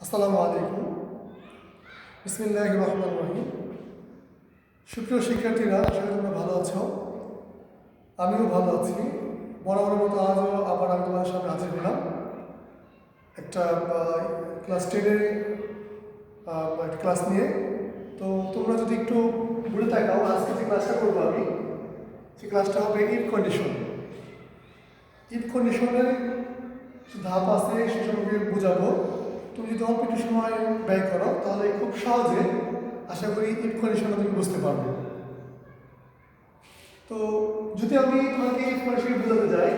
আসসালামু আলাইকুম। বিসমিল্লাহির রহমানির রহিম। সুপ্রিয় শিক্ষার্থীরা, আশা করি তোমরা ভালো আছো। আমিও ভালো আছি। বরাবরের মতো আজও আবার আমি তোমাদের সামনে হাজির হলাম একটা ক্লাস 10-এর একটা ক্লাস নিয়ে। তো তোমরা যদি একটু ঘুরে তাকাও, আজকে যে ক্লাসটা করবো আমি, সেই ক্লাসটা হবে ইফ কন্ডিশন। ইফ কন্ডিশনের ধাপ আছে, সে সম্পর্কে বোঝাবো। তুমি যদি অল্প একটু সময় ব্যয় করো তাহলে খুব সহজে আশা করি ইফ কন্ডিশনটা তুমি বুঝতে পারবে। তো যদি আমি তোমাকে ইফ কন্ডিশন বোঝাতে যাই,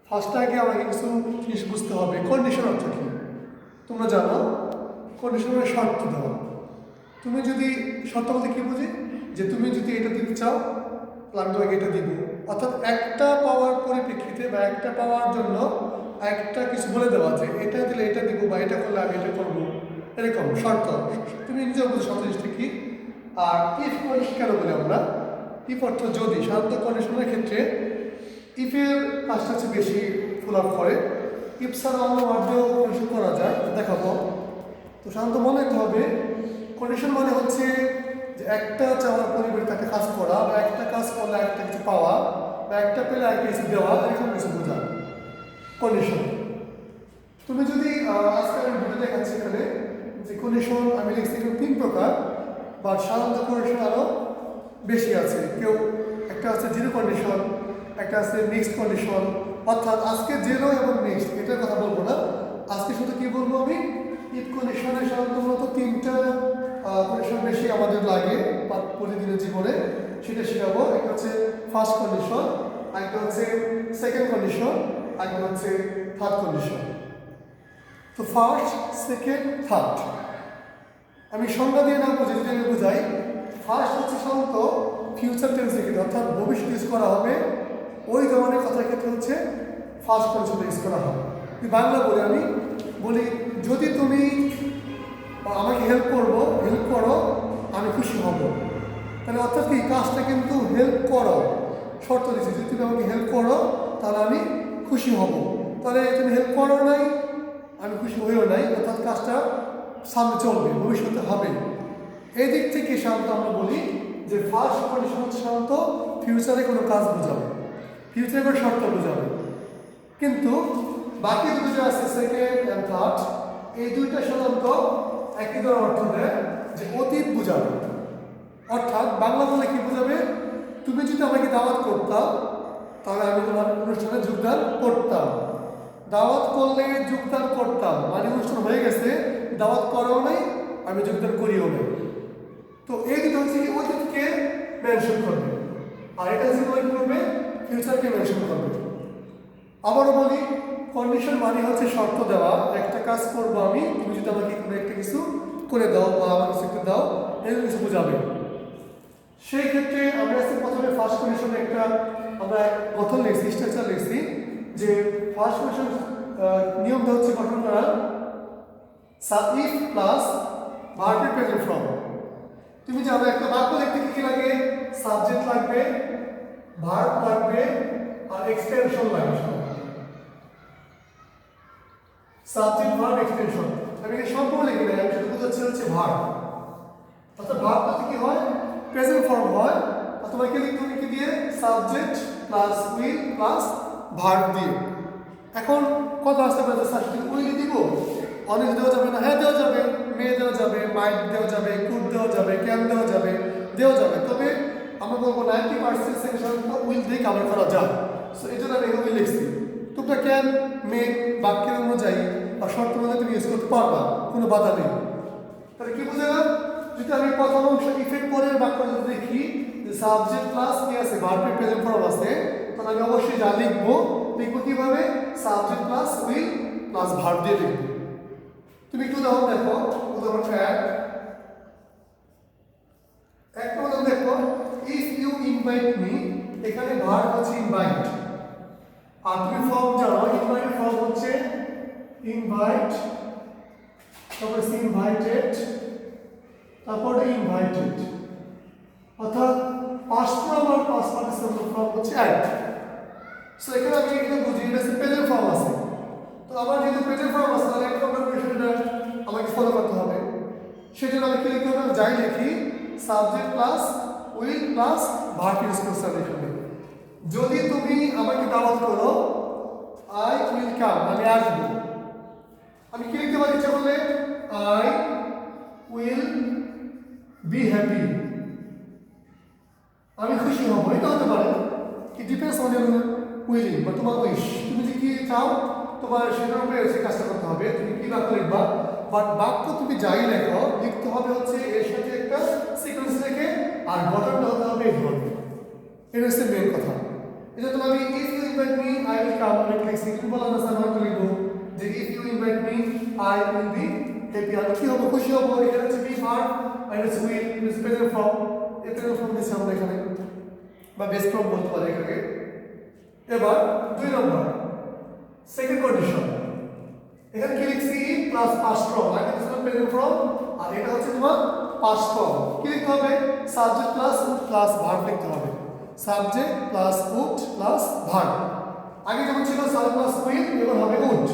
ফার্স্ট আগে আমাকে কিছু জিনিস বুঝতে হবে। কন্ডিশন অর্থ কী তোমরা জানো? কন্ডিশনের শর্ত দেওয়া। তুমি যদি শর্ত বলতে কী বুঝি, যে তুমি যদি এটা দিতে চাও তাহলে আমি তোমাকে এটা দিব। অর্থাৎ একটা পাওয়ার পরিপ্রেক্ষিতে বা একটা পাওয়ার জন্য একটা কিছু বলে দেওয়া, যে এটা দিলে এটা দিব বা এটা করলে আমি এটা করবো, এরকম শর্ত। তুমি নিজেও বুঝো শর্ত জিনিসটা কী। আর ইফ কন্ডিশন কেন বলি আমরা? ইফ অর্থ যদি। সাধারণত কন্ডিশনের ক্ষেত্রে ইফের কাজটা হচ্ছে বেশি ফুল আপ করে। ইফ ছাড়া অন্য ওয়ার্ডেও কন্ডিশন করা যায়, দেখাবো। তো সাধারণত মনে রাখতে হবে, কন্ডিশন মানে হচ্ছে যে একটা চাওয়ার পরিবর্তে একটা কাজ করা, বা একটা কাজ করলে একটা কিছু পাওয়া, বা একটা পেলে একটা কিছু দেওয়া, এরকম কিছু বোঝা কন্ডিশন। তুমি যদি আজকে আমি ভিডিও দেখাচ্ছি এখানে যে কন্ডিশন আমি লিখছি এখানে 3 প্রকার, বা সাধারণত কন্ডিশন আরও বেশি আছে। কেউ একটা আছে জিরো কন্ডিশন, একটা আছে মিক্সড কন্ডিশন। অর্থাৎ আজকে জিরো এবং মিক্সড এটার কথা বলবো না, আজকে শুধু কি বলবো আমি, ইফ কন্ডিশনের সাধারণত মূলত 3টা কন্ডিশন বেশি আমাদের লাগে প্রতিদিনের জীবনে, সেটা শেখাবো। একটা হচ্ছে ফার্স্ট কন্ডিশন, একটা হচ্ছে সেকেন্ড কন্ডিশন, একটা হচ্ছে থার্ড কন্ডিশন। তো ফার্স্ট, সেকেন্ড, থার্ড আমি সংজ্ঞা দিয়ে না বুঝে যদি আমি বোঝাই, ফার্স্ট হচ্ছে সাধারণত ফিউচার টেন্সের ক্ষেত্রে, অর্থাৎ ভবিষ্যৎ ইউজ করা হবে। ওই ধরনের কথার ক্ষেত্রে হচ্ছে ফার্স্ট কন্ডিশন ইউজ করা হবে। বাংলা বলি, আমি বলি যদি তুমি আমাকে হেল্প করো আমি খুশি হব। তাহলে অর্থাৎ কি, কাজটা কিন্তু হেল্প করো শর্ত দিচ্ছি, যদি তুমি আমাকে হেল্প করো তাহলে আমি খুশি হব। তাহলে তুমি হেল্প করো নাই, আমি খুশি হইও নাই, অর্থাৎ কাজটা সামনে চলবে, ভবিষ্যতে হবে। এই দিক থেকে সাধারণত আমরা বলি যে ফার্স্ট কন্ডিশন হচ্ছে সাধারণত ফিউচারে কোনো কাজ বোঝাবে, ফিউচারে কোনো শর্ত বোঝাবে। কিন্তু বাকি দুটো আছে সেকেন্ড অ্যান্ড থার্ড, এই দুইটা সাধারণত একই ধরনের অর্থ দেয়, যে অতীত বোঝাবে। অর্থাৎ বাংলা বলে কি বোঝাবে, তুমি যদি আমাকে দাওয়াত করতাম তাহলে আমি তোমার অনুষ্ঠানে যোগদান করতাম। দাওয়াত করলে যোগদান করতাম মানে অনুষ্ঠান হয়ে গেছে, দাওয়াত করাও নাই, আমি যোগদান করিও নাই। তো এই দুটো হচ্ছে কি অতীতকে মেনশন করবে, আর এটা হচ্ছে কি করবে, ফিউচারকে মেনশন করবে। আবারও বলি, কন্ডিশন মানে হচ্ছে শর্ত দেওয়া, একটা কাজ করবো আমি, তুমি যদি আমাকে কোনো একটা কিছু করে দাও বা আমার কিছু একটা দাও, এরকম কিছু বোঝাবে। সেই ক্ষেত্রে আমরা প্রথমে ফার্স্ট কন্ডিশনে একটা আমরা গঠন লিখছি, স্ট্রাকচার লিখছি, যে ফার্স্ট কন্ডিশন নিয়মটা হচ্ছে গঠন করা ইফ প্লাস ভার্বের প্রেজেন্ট ফর্ম। তুমি জানো একটা বাক্য লিখতে কি লাগে, সাবজেক্ট লাগবে, ভার্ব লাগবে, আর এক্সটেনশন লাগবে। সাবজেক্ট, ভার্ব, এক্সটেনশন আমি এই সম্পূর্ণ লিখি নাই, আমি শুধু বোঝাচ্ছি হচ্ছে ভার্ব। অর্থাৎ ভার্বটা কি হয়, প্রেজেন্ট ফর্ম হয়। আর তোমাকে লিখতে হবে কি দিয়ে, subject plus will plus verb দিয়ে। এখন কথা আসতে পারে, সাবজেক্ট উইল দিব, অনেক দেওয়া যাবে না, হ্যাঁ দেওয়া যাবে, মেয়ে দেওয়া যাবে, মাইট দেওয়া যাবে, কুড দেওয়া যাবে, ক্যান দেওয়া যাবে, তবে আমরা বলবো 90% সেকশন উইল দিয়ে কভার করা যায়। সো এই জন্য আমি উইল লিখছি। তোমরা ক্যান, মে বাক্যের অনুযায়ী বা শর্ত অনুযায়ী তুমি ইউজ করতে পারবা, কোনো বাধা নেই। তাহলে কি বুঝলাম, যদি আমি প্রথম অংশ ইফেক্ট পরের বাক্য যদি দেখি যে সাবজেক্ট প্লাস কি আছে, ভার্বের প্রেজেন্ট ফর্ম আছে, তাহলে আমি অবশ্যই যা লিখবো কিভাবে, subject plus will plus verb দিয়ে লিখবো। তুমি একটু উদাহরণ দেখো, উদাহরণ একটা উদাহরণ দেখো, ইফ ইউ ইনভাইট মি, এখানে ভার্ব হচ্ছে ইনভাইট, আর তুমি ফর্ম জানো, ইনভাইটের ফর্ম হচ্ছে ইনভাইট, তারপরে ইনভাইটেড, তারপরে ইনভাইটেড। অর্থাৎ পাস্ট ফর্ম আর পাস্ট পার্টিসিপল ফর্ম হচ্ছে এক। সো এখানে আমি এটা বুঝি, এটা প্রেজেন্ট ফর্ম আছে। তো আবার যেহেতু প্রেজেন্ট ফর্ম আছে, তাহলে একটা আমরা সেজন্য আমি কি লিখতে হবে, আমি যাই লিখি subject plus will plus verb use করছি আমি এখানে। যদি তুমি আমাকে দাওয়াত করো, আই উইল কাম, আমি আসবো। আমি কি লিখতে পারি ইচ্ছা করলে, আই উইল বি হ্যাপি, আমি খুশি হব, এটা হতে পারে। It depends on your willing বা তোমার উইশ, তুমি যে কি চাও তোমার সেটার উপরে এসে কাজটা করতে হবে। তুমি কি বাক্য লিখবা, বাট বাক্য তুমি যাই লেখো লিখতে হবে হচ্ছে এর সাথে একটা সিকোয়েন্স রেখে, আর গঠনটা হতে হবে এই ধরনের। এটা হচ্ছে মেন কথা। এটা তো আমি if you invite me I will come, আমি লিখছি। তুমি বলো না স্যার আমি লিখবো যে if you invite me I will be happy, আমি কি হবো, খুশি হবো। এখানে হচ্ছে বি ভার্ব আর হচ্ছে উইল প্রেজেন্ট ফর্ম, এই প্রেজেন্ট ফর্ম দিচ্ছি আমরা এখানে, বা বেস ফর্ম বলতে পারি এখানে। এবার 2 নম্বর সেকেন্ড কন্ডিশন, এখানে কি লিখছি প্লাস পাস্ট ফর্ম, আগে ছিল প্রেজেন্ট ফর্ম আর এটা হচ্ছে তোমার পাস্ট ফর্ম। কি লিখতে হবে, subject plus would plus verb লিখতে হবে। Subject plus would plus verb. আগে যেমন ছিল সাবজেক্ট প্লাস উইল, এবার হবে উড,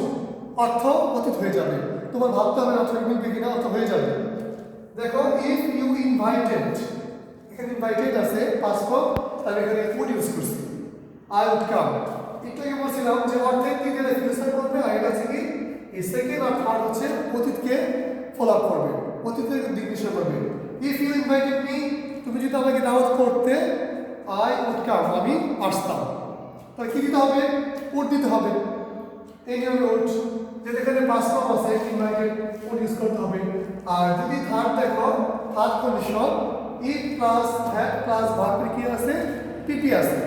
অর্থ অতীত হয়ে যাবে। তোমার ভাবতে হবে অর্থ মিলবে কিনা, অর্থ হয়ে যাবে। দেখো ইফ ইউ ইনভাইটেড, এখানে ইনভাইটেড আছে পাস্ট ফর্ম, তাহলে এখানে উড ইউজ করছি, আই উড কাম। একটু আগে বলছিলাম যে অর্থের দিকে ফিউচার করবে, আর এটা হচ্ছে কি এই সেকেন্ড আর থার্ড হচ্ছে অতীতকে ফলো আপ করবে, অতীতের দিক নির্দেশ করবে। ইফ ইউ ইনভাইটেড মি, তুমি যদি আমাকে দাওয়াত করতে, আই উড কাম, আমি আসতাম। তাহলে কি দিতে হবে, উড দিতে হবে। এই নিয়মে উড, যে এখানে পাস্ট ফর্ম আছে ইনভাইটেড, উড ইউজ করতে হবে। আর যদি থার্ড দেখো, third condition if plus had plus ভার্বের কি আছে, পিপি আছে।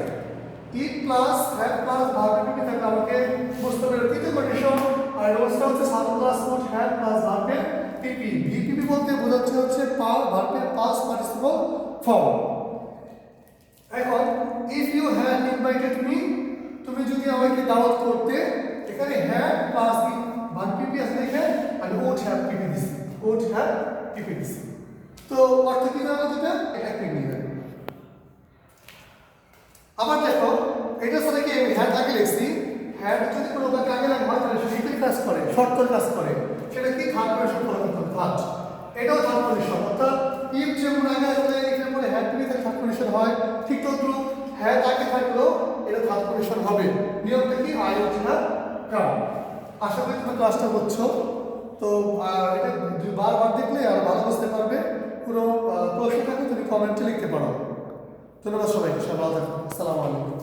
ইফ প্লাস হ্যাড প্লাস ভার্বের পিপি থাকলে আমাকে বুঝতে হবে তৃতীয় কন্ডিশন। আর রোজটা হচ্ছে subject plus would had plus ভার্বের পিপি। ভিপিপি বলতে বোঝাচ্ছে হচ্ছে ভার্বের পাস্ট পার্টিসিপল ফর্ম। এখন if you had invited me, তুমি যদি আমাকে দাওয়াত করতে, এখানে হ্যাড প্লাস ভার্ব পিপি আছে দেখে আমি উড হ্যাভ পিপি দিছি, উড হ্যাভ পিপি দিছি। তো অর্থ কি জানো যেটা, এটা কি নিয়ে আবার দেখো এটা সাথে কি আমি হ্যাড আগে লিখছি, হ্যাড যদি কোনো বাক্যে আগে লাগবে তাহলে সেটা কাজ করে, শর্ট করে কাজ করে। সেটা কি থার্ড কন্ডিশন ফলো করতে হবে, থার্ড। এটাও থার্ড কন্ডিশন, অর্থাৎ ইফ যেমন আগে আসলে এখানে বলে হ্যাড পিপি থার্ড কন্ডিশন হয়, ঠিক তদ্রুপ হ্যাড আগে থাকলেও এটা থার্ড কন্ডিশন হবে। নিয়মটা কি, আই উড হ্যাভ কাম। আশা করি তুমি ক্লাসটা করছো। তো এটা বারবার দেখলে আর ভালো বুঝতে পারবে। কোনো প্রশ্ন থাকলে তুমি কমেন্টে লিখতে পারো। ধন্যবাদ সবাইকে, সবাই ভালো থাকবেন। আসসালামু আলাইকুম।